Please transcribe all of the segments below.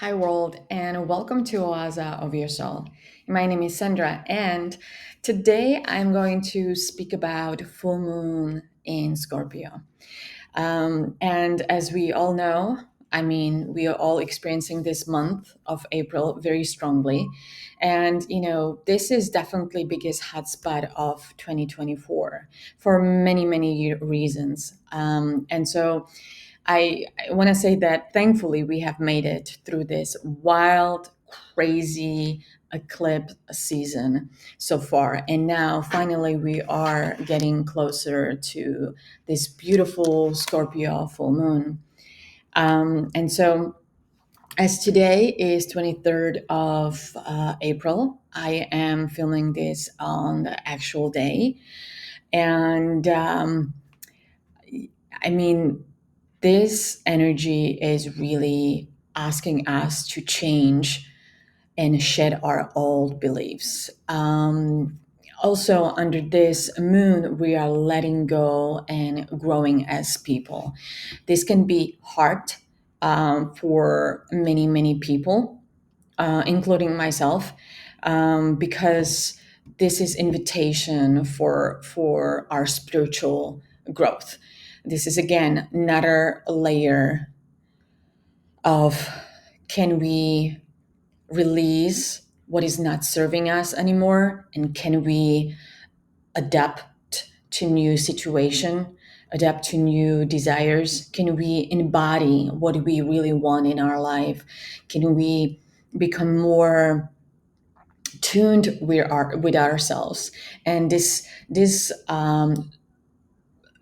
Hi, world, and welcome to Oaza of Your Soul. My name is Sandra, and today I'm going to speak about full moon in Scorpio. And as we all know, we are all experiencing this month of April very strongly. And, this is definitely biggest hotspot of 2024 for many, many reasons. And so I want to say that thankfully we have made it through this wild, crazy eclipse season so far. And now finally we are getting closer to this beautiful Scorpio full moon. And so as today is 23rd of April, I am filming this on the actual day. And I mean, this energy is really asking us to change and shed our old beliefs. Also, under this moon, we are letting go and growing as people. This can be hard for many, many people, including myself, because this is invitation for our spiritual growth. This is again another layer of, can we release what is not serving us anymore, and can we adapt to new situation, adapt to new desires? Can we embody what we really want in our life? Can we become more tuned with ourselves? And this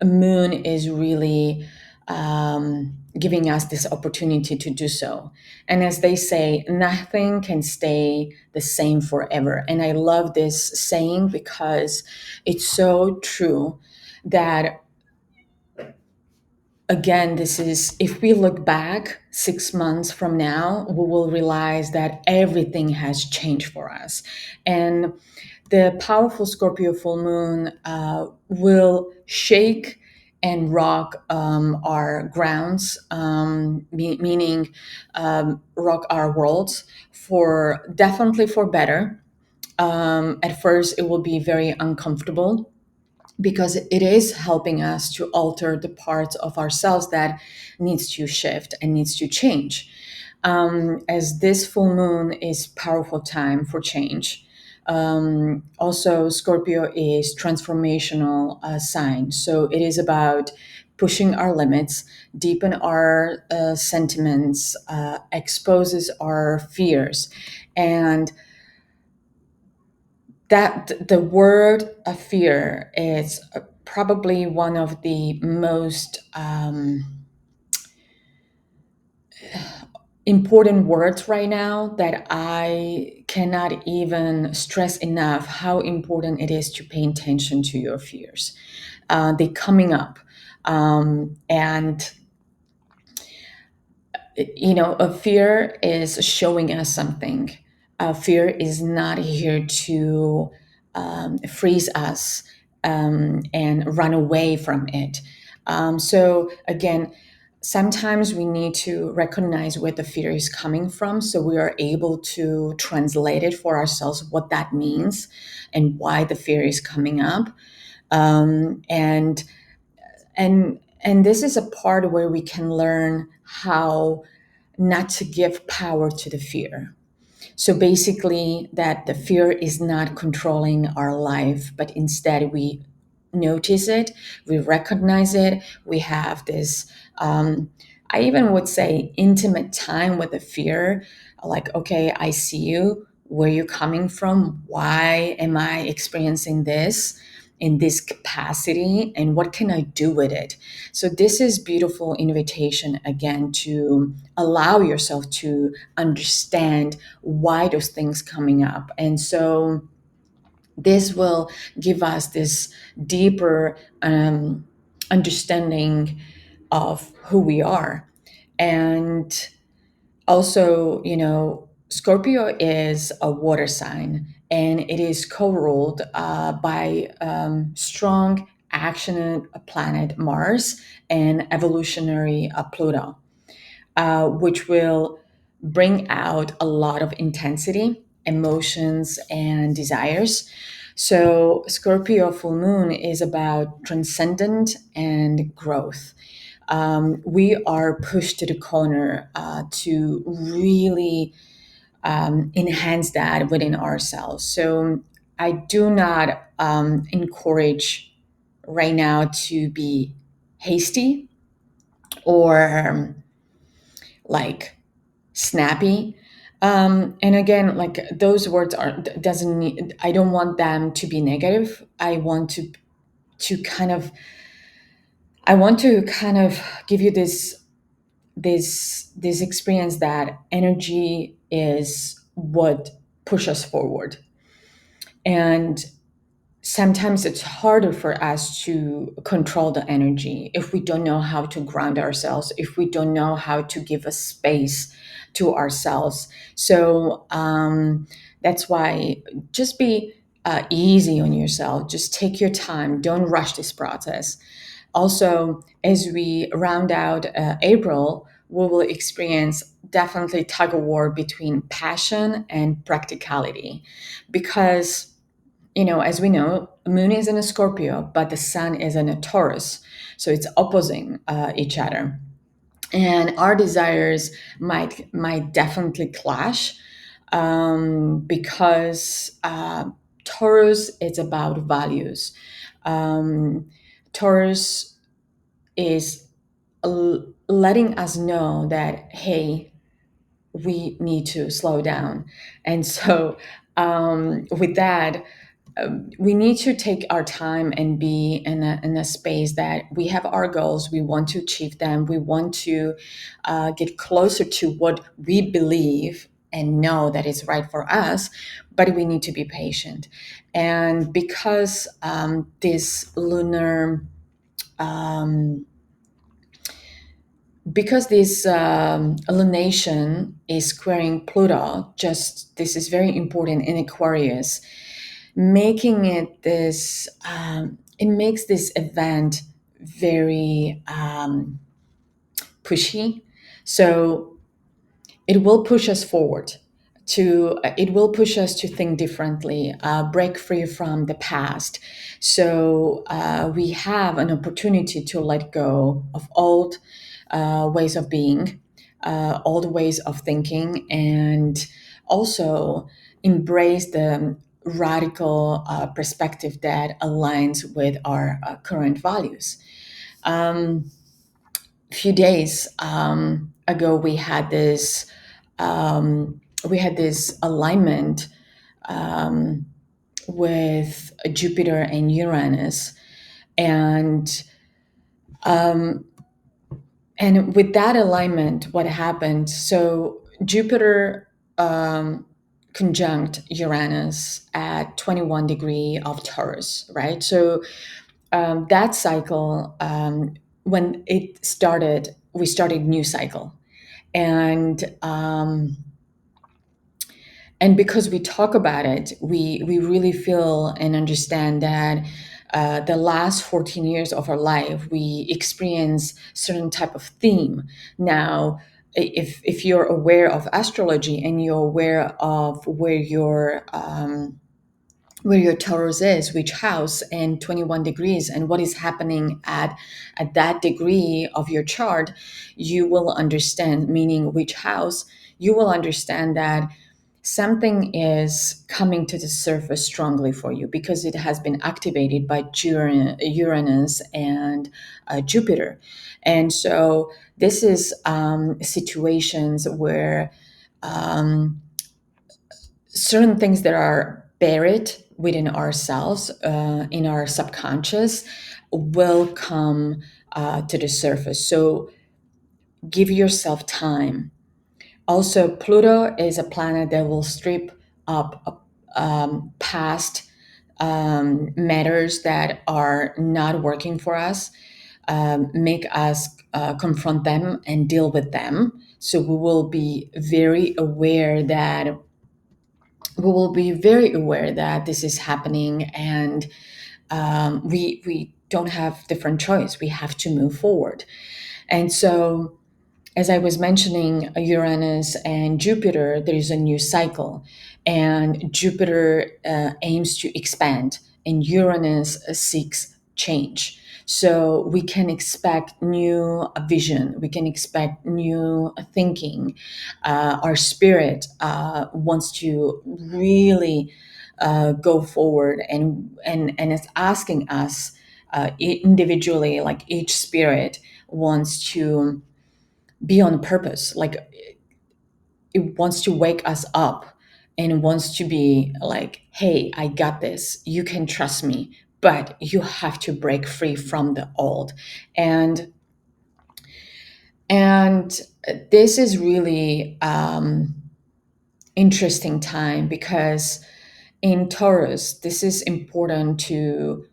moon is really giving us this opportunity to do so. And as they say, nothing can stay the same forever. And I love this saying because it's so true that, again, this is, if we look back 6 months from now, we will realize that everything has changed for us. And the powerful Scorpio full moon will shake and rock our grounds, meaning rock our worlds, for definitely for better. At first, it will be very uncomfortable because it is helping us to alter the parts of ourselves that needs to shift and needs to change. As this full moon is powerful time for change. Also, Scorpio is transformational sign, so it is about pushing our limits, deepen our sentiments, exposes our fears, and that the word of fear is probably one of the most important words right now, that I cannot even stress enough how important it is to pay attention to your fears. They coming up, and a fear is showing us something. Fear is not here to freeze us and run away from it. So again, sometimes we need to recognize where the fear is coming from, so we are able to translate it for ourselves, what that means and why the fear is coming up. And this is a part where we can learn how not to give power to the fear. So basically, that the fear is not controlling our life, but instead we notice it, we recognize it, we have this, I even would say, intimate time with the fear. Like, okay, I see you, where you're coming from, why am I experiencing this in this capacity, and what can I do with it? So this is beautiful invitation again to allow yourself to understand why those things coming up. And so this will give us this deeper understanding of who we are. And also, Scorpio is a water sign, and it is co-ruled by strong action planet Mars and evolutionary Pluto, which will bring out a lot of intensity, emotions, and desires. So, Scorpio Full Moon is about transcendent and growth. We are pushed to the corner to really enhance that within ourselves. So, I do not encourage right now to be hasty or like snappy. And again, like those words are doesn't need, I don't want them to be negative. To kind of I want to kind of give you this experience that energy is what push us forward. And sometimes it's harder for us to control the energy if we don't know how to ground ourselves, if we don't know how to give a space to ourselves. So that's why just be easy on yourself. Just take your time. Don't rush this process. Also, as we round out April, we will experience definitely tug of war between passion and practicality because as we know, Moon is in a Scorpio, but the Sun is in a Taurus, so it's opposing each other, and our desires might definitely clash because Taurus is about values. Um, Taurus is letting us know that hey, we need to slow down, and so with that we need to take our time and be in a space that we have our goals, we want to achieve them, we want to get closer to what we believe and know that is right for us, but we need to be patient. And um, because this lunation is squaring Pluto, just this is very important in Aquarius, making it this it makes this event very pushy. So it will push us forward it will push us to think differently, break free from the past. So we have an opportunity to let go of old ways of being, old ways of thinking, and also embrace the radical perspective that aligns with our current values. A few days ago, we had this alignment with Jupiter and Uranus, and and with that alignment, what happened? So Jupiter conjunct Uranus at 21 degree of Taurus, right? So that cycle, when it started, we started new cycle, and and because we talk about it, we really feel and understand that the last 14 years of our life we experience certain type of theme. Now, if you're aware of astrology and you're aware of where your Taurus is, which house, and 21 degrees, and what is happening at that degree of your chart, you will understand, meaning which house, you will understand that something is coming to the surface strongly for you because it has been activated by Uranus and Jupiter. And so this is situations where certain things that are buried within ourselves, in our subconscious, will come to the surface. So give yourself time. Also, Pluto is a planet that will strip up past matters that are not working for us, make us confront them and deal with them. So we will be very aware that this is happening, and we don't have different choice. We have to move forward, and so as I was mentioning, Uranus and Jupiter, there is a new cycle, and Jupiter aims to expand, and Uranus seeks change. So we can expect new vision, we can expect new thinking. Our spirit wants to really go forward, and it's asking us individually, like each spirit wants to be on purpose, like it wants to wake us up and wants to be like, hey, I got this, you can trust me, but you have to break free from the old. And and this is really interesting time, because in Taurus this is important to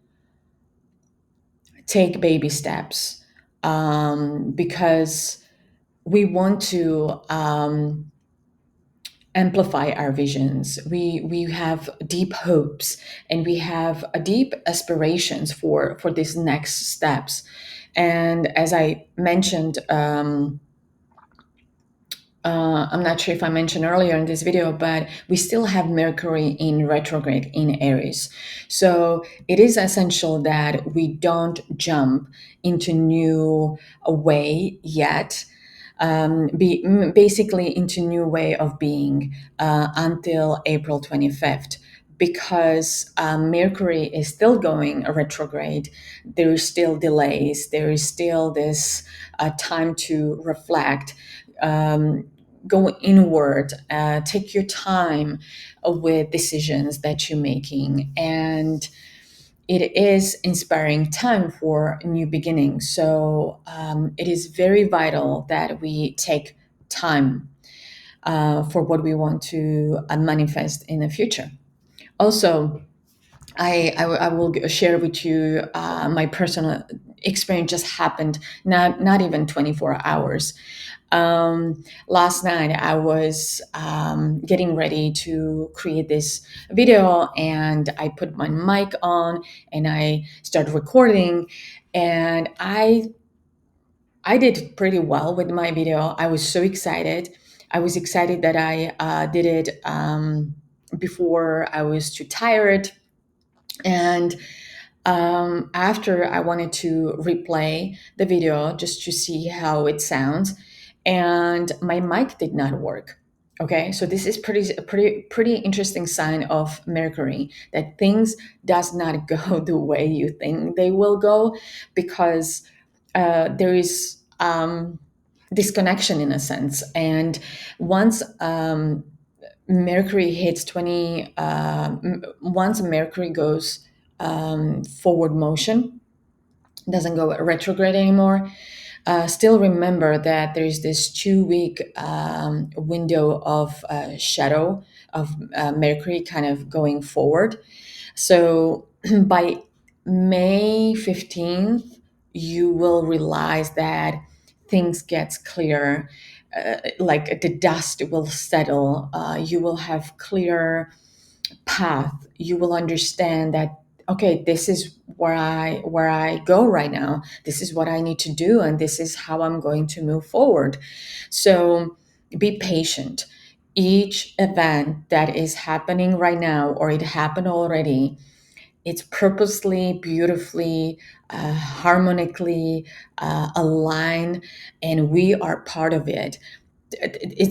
take baby steps, because we want to amplify our visions. We have deep hopes, and we have a deep aspirations for these next steps. And as I mentioned, I'm not sure if I mentioned earlier in this video, but we still have Mercury in retrograde in Aries. So it is essential that we don't jump into new way yet, basically into new way of being until April 25th, because Mercury is still going retrograde. There is still delays. There is still this time to reflect. Go inward, take your time with decisions that you're making, and it is inspiring time for new beginnings. So it is very vital that we take time for what we want to manifest in the future. Also, I will share with you my personal experience. Just happened not even 24 hours. Last night I was getting ready to create this video, and I put my mic on and I started recording, and I did pretty well with my video. I was so excited. I was excited that I did it before I was too tired. And after, I wanted to replay the video just to see how it sounds, and my mic did not work. Okay, so this is pretty interesting sign of Mercury, that things does not go the way you think they will go, because there is disconnection in a sense. And once Mercury hits 20, once Mercury goes forward motion, doesn't go retrograde anymore, still remember that there is this 2 week window of shadow of Mercury kind of going forward. So by May 15th, you will realize that things gets clearer, like the dust will settle, you will have clear path. You will understand that, okay, this is where I go right now, this is what I need to do, and this is how I'm going to move forward. So be patient. Each event that is happening right now, or it happened already, it's purposely, beautifully, harmonically aligned, and we are part of it.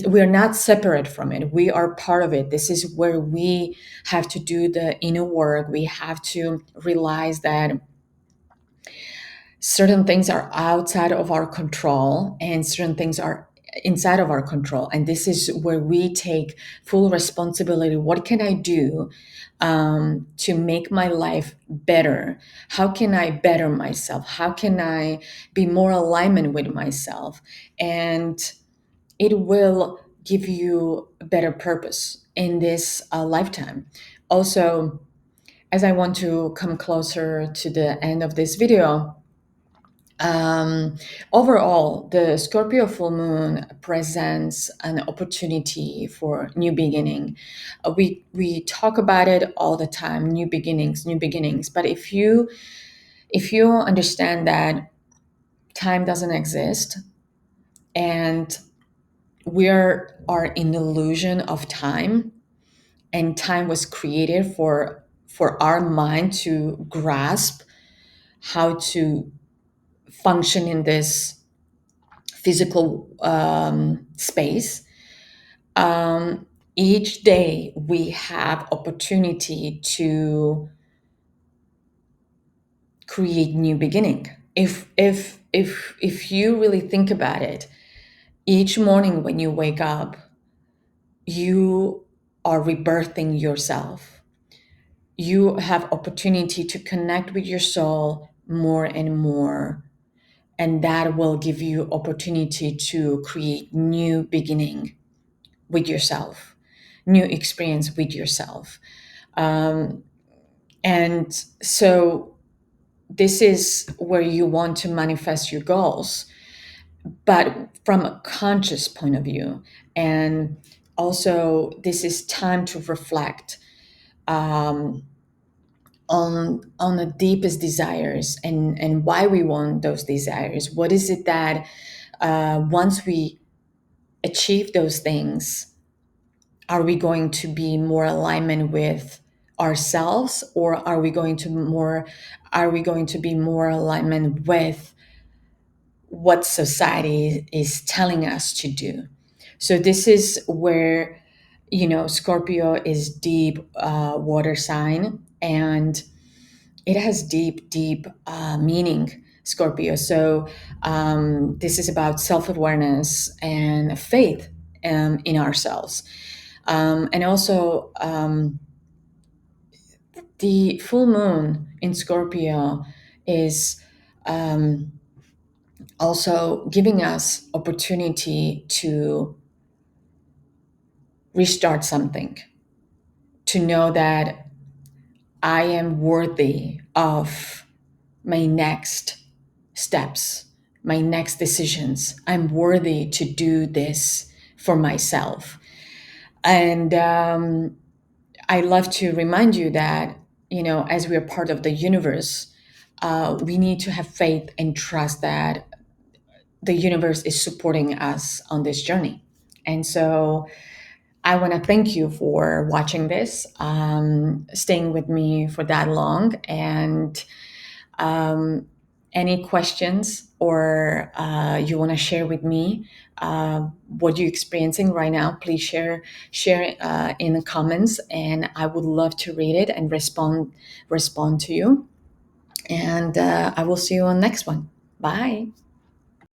We're not separate from it. We are part of it. This is where we have to do the inner work. We have to realize that certain things are outside of our control and certain things are inside of our control. And this is where we take full responsibility. What can I do to make my life better? How can I better myself? How can I be more alignment with myself? And it will give you a better purpose in this lifetime. Also, as I want to come closer to the end of this video, um, overall, the Scorpio full moon presents an opportunity for new beginning. We talk about it all the time, new beginnings, new beginnings. But if you understand that time doesn't exist, And we are in illusion of time, and time was created for our mind to grasp how to function in this physical space. Each day we have opportunity to create new beginning. If you really think about it, each morning when you wake up, you are rebirthing yourself. You have opportunity to connect with your soul more and more, and that will give you opportunity to create new beginning with yourself, new experience with yourself. um, and so this is where you want to manifest your goals, but from a conscious point of view. And also this is time to reflect um, on the deepest desires, and why we want those desires. What is it that once we achieve those things, are we going to be more alignment with ourselves, or are we going to be more alignment with what society is telling us to do? So this is where, Scorpio is deep water sign, and it has deep, deep meaning, Scorpio. So this is about self awareness and faith in ourselves. And also, the full moon in Scorpio is um, also giving us opportunity to restart something, to know that I am worthy of my next steps, my next decisions. I'm worthy to do this for myself. And I love to remind you that, as we are part of the universe, we need to have faith and trust that the universe is supporting us on this journey. And so I want to thank you for watching this, staying with me for that long. And um, any questions, or you want to share with me what you're experiencing right now, please share in the comments, and I would love to read it and respond to you. And I will see you on next one. Bye.